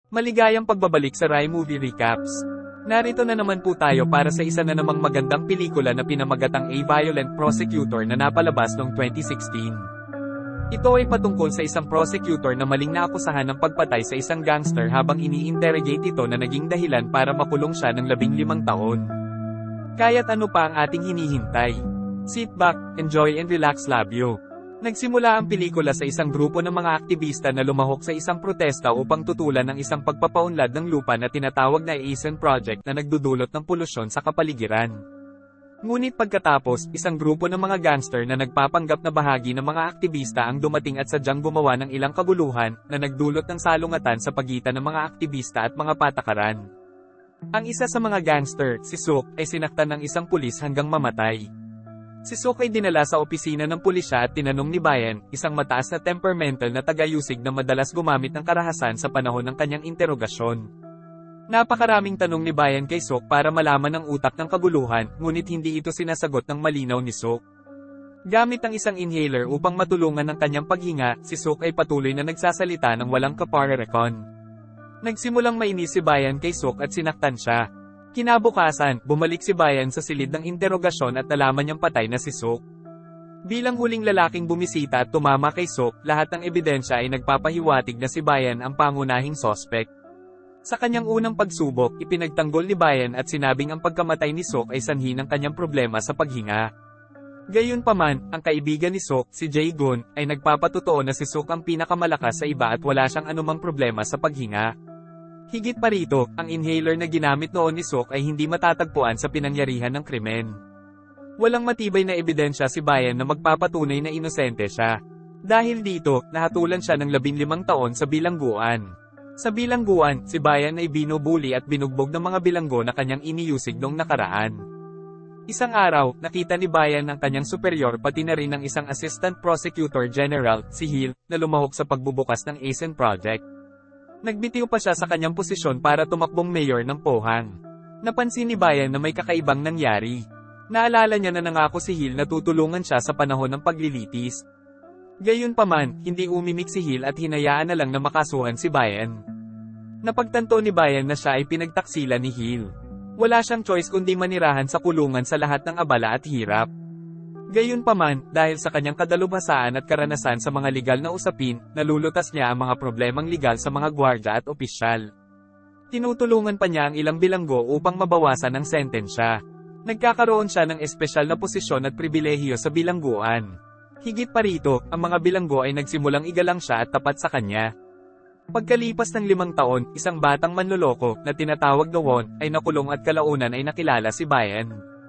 Maligayang pagbabalik sa Rai Movie Recaps. Narito na naman po tayo para sa isa na namang magandang pelikula na pinamagatang A Violent Prosecutor na napalabas noong 2016. Ito ay patungkol sa isang prosecutor na maling naakusahan ng pagpatay sa isang gangster habang ini-interrogate ito na naging dahilan para makulong siya ng 15 taon. Kaya't ano pa ang ating hinihintay? Sit back, enjoy and relax, love you. Nagsimula ang pelikula sa isang grupo ng mga aktivista na lumahok sa isang protesta upang tutulan ng isang pagpapaunlad ng lupa na tinatawag na Isen Project na nagdudulot ng polusyon sa kapaligiran. Ngunit pagkatapos, isang grupo ng mga gangster na nagpapanggap na bahagi ng mga aktivista ang dumating at sadyang gumawa ng ilang kaguluhan na nagdulot ng salungatan sa pagitan ng mga aktivista at mga patakaran. Ang isa sa mga gangster, si Suk, ay sinaktan ng isang pulis hanggang mamatay. Si Suk ay dinala sa opisina ng pulisya at tinanong ni Bayan, isang mataas na temperamental na taga-Yusig na madalas gumamit ng karahasan sa panahon ng kanyang interogasyon. Napakaraming tanong ni Bayan kay Suk para malaman ang utak ng kaguluhan, ngunit hindi ito sinasagot ng malinaw ni Suk. Gamit ang isang inhaler upang matulungan ng kanyang paghinga, si Suk ay patuloy na nagsasalita ng walang kaparerekon. Nagsimulang mainis si Bayan kay Suk at sinaktan siya. Kinabukasan, bumalik si Bayan sa silid ng interogasyon at nalaman niyang patay na si Suk. Bilang huling lalaking bumisita at tumama kay Suk, lahat ng ebidensya ay nagpapahiwatig na si Bayan ang pangunahing sospek. Sa kanyang unang pagsubok, ipinagtanggol ni Bayan at sinabing ang pagkamatay ni Suk ay sanhi ng kanyang problema sa paghinga. Gayunpaman, ang kaibigan ni Suk, si Jae-gun, ay nagpapatotoo na si Suk ang pinakamalakas sa iba at wala siyang anumang problema sa paghinga. Higit pa rito, ang inhaler na ginamit noon ni Suk ay hindi matatagpuan sa pinangyarihan ng krimen. Walang matibay na ebidensya si Bayan na magpapatunay na inosente siya. Dahil dito, nahatulan siya ng 15 taon sa bilangguan. Sa bilangguan, si Bayan ay binubuli at binugbog ng mga bilanggo na kanyang iniyusig noong nakaraan. Isang araw, nakita ni Bayan ang kanyang superior pati na rin ng isang Assistant Prosecutor General, si Hill, na lumahok sa pagbubukas ng Isen Project. Nagbitiw pa siya sa kanyang posisyon para tumakbong mayor ng Pohang. Napansin ni Bayan na may kakaibang nangyari. Naalala niya na nangako si Hill na tutulungan siya sa panahon ng paglilitis. Gayunpaman, hindi umimik si Hill at hinayaan na lang na makasuhan si Bayan. Napagtanto ni Bayan na siya ay pinagtaksila ni Hill. Wala siyang choice kundi manirahan sa kulungan sa lahat ng abala at hirap. Gayunpaman, dahil sa kanyang kadalubhasaan at karanasan sa mga legal na usapin, nalulutas niya ang mga problemang legal sa mga gwardya at opisyal. Tinutulungan pa niya ang ilang bilanggo upang mabawasan ang sentensya. Nagkakaroon siya ng espesyal na posisyon at pribilehiyo sa bilangguan. Higit pa rito, ang mga bilanggo ay nagsimulang igalang siya at tapat sa kanya. Pagkalipas ng 5 taon, isang batang manloloko, na tinatawag na Won, ay nakulong at kalaunan ay nakilala si Bayan.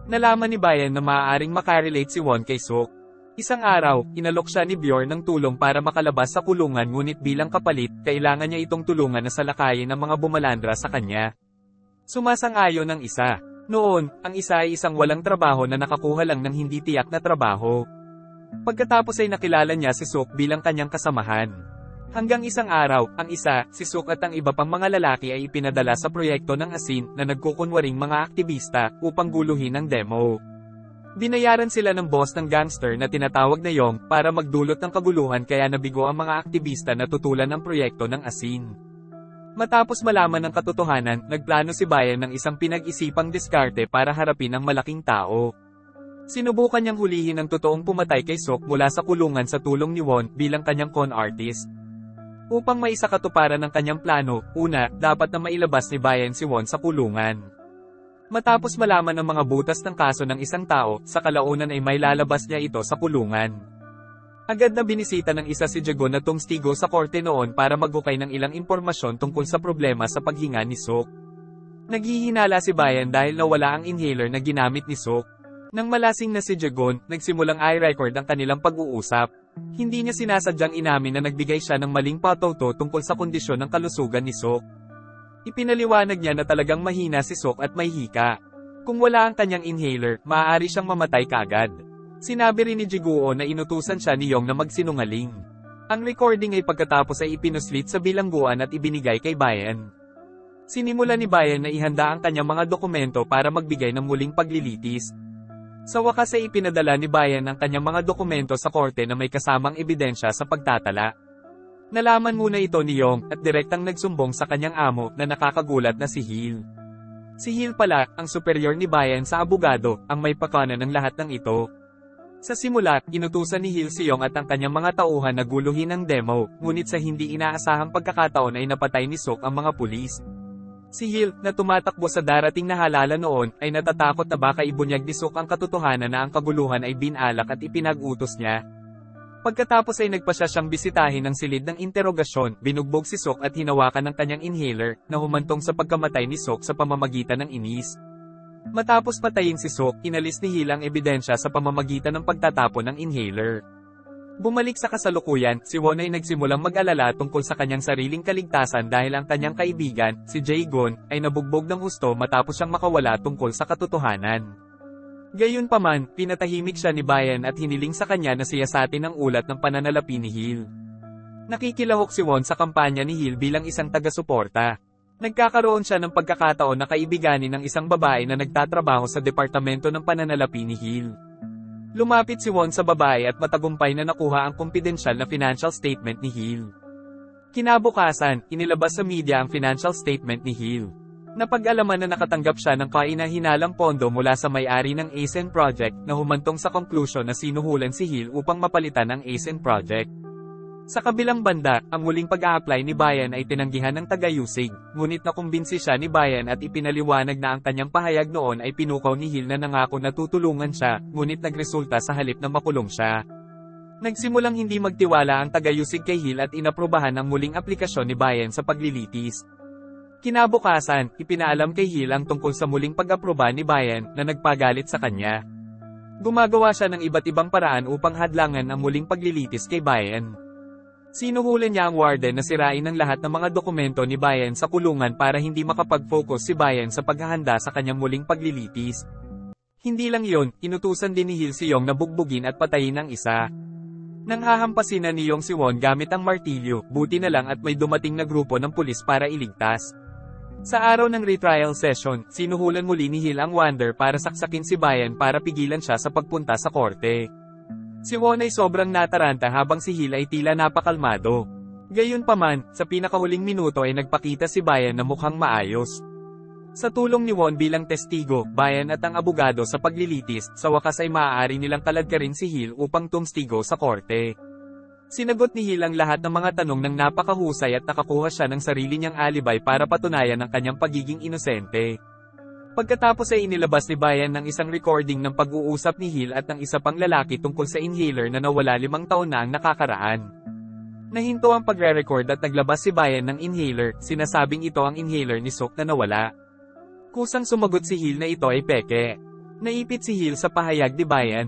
Nalaman ni Bayan na maaaring makarelate si Won kay Suk. Isang araw, inalok siya ni Bjorn ng tulong para makalabas sa kulungan ngunit bilang kapalit, kailangan niya itong tulungan na salakayin ang mga bumalandra sa kanya. Sumasang-ayon ang isa. Noon, ang isa ay isang walang trabaho na nakakuha lang ng hindi tiyak na trabaho. Pagkatapos ay nakilala niya si Suk bilang kanyang kasamahan. Hanggang isang araw, ang isa, si Suk at ang iba pang mga lalaki ay ipinadala sa proyekto ng Asin na nagkukunwaring mga aktivista upang guluhin ang demo. Binayaran sila ng boss ng gangster na tinatawag na Yong para magdulot ng kaguluhan kaya nabigo ang mga aktivista na tutulan ang proyekto ng Asin. Matapos malaman ng katotohanan, nagplano si Bayan ng isang pinag-isipang diskarte para harapin ang malaking tao. Sinubukan niyang hulihin ang totoong pumatay kay Suk mula sa kulungan sa tulong ni Won bilang kanyang con artist. Upang maisakatuparan ng kanyang plano, una, dapat na mailabas ni Bayan si Won sa kulungan. Matapos malaman ang mga butas ng kaso ng isang tao, sa kalaunan ay may lalabas niya ito sa kulungan. Agad na binisita ng isa si Jae-gun na tungstigo sa korte noon para maghukay ng ilang impormasyon tungkol sa problema sa paghinga ni Suk. Naghihinala si Bayan dahil nawala ang inhaler na ginamit ni Suk. Nang malasing na si Jae-gun, nagsimulang i-record ang kanilang pag-uusap. Hindi niya sinasadyang inamin na nagbigay siya ng maling patoto tungkol sa kondisyon ng kalusugan ni Suk. Ipinaliwanag niya na talagang mahina si Suk at may hika. Kung wala ang kanyang inhaler, maaari siyang mamatay kaagad. Sinabi rin ni Jae-gun na inutusan siya ni Yong na magsinungaling. Ang recording ay pagkatapos ay ipinuslit sa bilangguan at ibinigay kay Bayan. Sinimula ni Bayan na ihanda ang kanyang mga dokumento para magbigay ng muling paglilitis. Sa wakas ay ipinadala ni Bayan ang kanyang mga dokumento sa korte na may kasamang ebidensya sa pagtatala. Nalaman muna ito ni Yong at direktang nagsumbong sa kanyang amo na nakakagulat na si Hill. Si Hill pala, ang superior ni Bayan sa abogado, ang may pakana ng lahat ng ito. Sa simula, inutusan ni Hill si Yong at ang kanyang mga tauhan na guluhin ang demo, ngunit sa hindi inaasahang pagkakataon ay napatay ni Sok ang mga pulis. Si Hill, na tumatakbo sa darating na halala noon, ay natatakot na baka ibunyag ni Sok ang katotohanan na ang kaguluhan ay binalak at ipinag-utos niya. Pagkatapos ay nagpasya siyang bisitahin ng silid ng interogasyon, binugbog si Sok at hinawakan ng kanyang inhaler, na humantong sa pagkamatay ni Sok sa pamamagitan ng inis. Matapos patayin si Sok, inalis ni Hill ang ebidensya sa pamamagitan ng pagtatapon ng inhaler. Bumalik sa kasalukuyan, si Won ay nagsimulang mag-alala tungkol sa kanyang sariling kaligtasan dahil ang kanyang kaibigan, si Jae-gon, ay nabugbog ng husto matapos siyang makawala tungkol sa katotohanan. Gayunpaman, pinatahimik siya ni Bayan at hiniling sa kanya na siyasatin ang ulat ng pananalapi ni Hill. Nakikilahok si Won sa kampanya ni Hill bilang isang taga-suporta. Nagkakaroon siya ng pagkakataon na kaibiganin ng isang babae na nagtatrabaho sa departamento ng pananalapi ni Hill. Lumapit si Won sa babae at matagumpay na nakuha ang kumpidensyal na financial statement ni Hill. Kinabukasan, inilabas sa media ang financial statement ni Hill. Napag-alaman na nakatanggap siya ng kaina-hinalang pondo mula sa may-ari ng ASEAN Project na humantong sa konklusyon na sinuhulan si Hill upang mapalitan ang ASEAN Project. Sa kabilang banda, ang muling pag-a-apply ni Bayan ay tinanggihan ng taga-usig, ngunit nakumbinsi siya ni Bayan at ipinaliwanag na ang kanyang pahayag noon ay pinukaw ni Hill na nangako na tutulungan siya, ngunit nagresulta sa halip na makulong siya. Nagsimulang hindi magtiwala ang taga-usig kay Hill at inaprubahan ang muling aplikasyon ni Bayan sa paglilitis. Kinabukasan, ipinaalam kay Hill ang tungkol sa muling pag-aproba ni Bayan na nagpagalit sa kanya. Gumagawa siya ng iba't ibang paraan upang hadlangan ang muling paglilitis kay Bayan. Sinuhulan niya ang warden na sirain ang lahat ng mga dokumento ni Bayan sa kulungan para hindi makapag-focus si Bayan sa paghahanda sa kanyang muling paglilitis. Hindi lang yon, inutusan din ni Hill si Yong na bugbugin at patayin ang isa. Nang hahampasin na ni Yong si Won gamit ang martilyo, buti na lang at may dumating na grupo ng pulis para iligtas. Sa araw ng retrial session, sinuhulan muli ni Hill ang Wonder para saksakin si Bayan para pigilan siya sa pagpunta sa korte. Si Won ay sobrang nataranta habang si Hill ay tila napakalmado. Gayunpaman, sa pinakahuling minuto ay nagpakita si Bayan na mukhang maayos. Sa tulong ni Won bilang testigo, Bayan at ang abogado sa paglilitis, sa wakas ay maaari nilang kaladkarin si Hill upang tumstigo sa korte. Sinagot ni Hill ang lahat ng mga tanong ng napakahusay at nakakuha siya ng sarili niyang alibay para patunayan ang kanyang pagiging inosente. Pagkatapos ay inilabas ni Bayan ng isang recording ng pag-uusap ni Hill at ng isa pang lalaki tungkol sa inhaler na nawala 5 taon na ang nakakaraan. Nahinto ang pagre-record at naglabas si Bayan ng inhaler, sinasabing ito ang inhaler ni Sok na nawala. Kusang sumagot si Hill na ito ay peke. Naipit si Hill sa pahayag ni Bayan.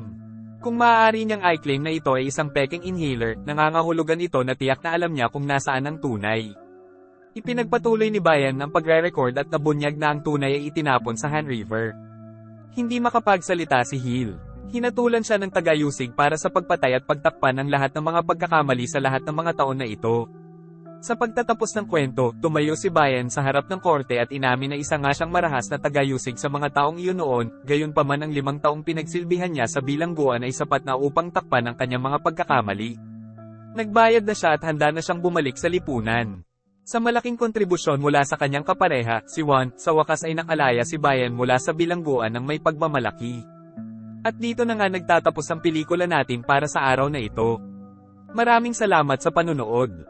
Kung maaari niyang i-claim na ito ay isang pekeng inhaler, nangangahulugan ito na tiyak na alam niya kung nasaan ang tunay. Ipinagpatuloy ni Bayan ang pagre-record at nabunyag na ang tunay ay itinapon sa Han River. Hindi makapagsalita si Hill. Hinatulan siya ng taga-usig para sa pagpatay at pagtakpan ng lahat ng mga pagkakamali sa lahat ng mga taon na ito. Sa pagtatapos ng kwento, tumayo si Bayan sa harap ng korte at inamin na isa nga siyang marahas na taga-usig sa mga taong iyon noon, gayunpaman ang 5 taong pinagsilbihan niya sa bilangguan ay sapat na upang takpan ang kanyang mga pagkakamali. Nagbayad na siya at handa na siyang bumalik sa lipunan. Sa malaking kontribusyon mula sa kanyang kapareha, si Won, sa wakas ay nakalaya si Bayan mula sa bilangguan ng may pagmamalaki. At dito na nga nagtatapos ang pelikula natin para sa araw na ito. Maraming salamat sa panunood.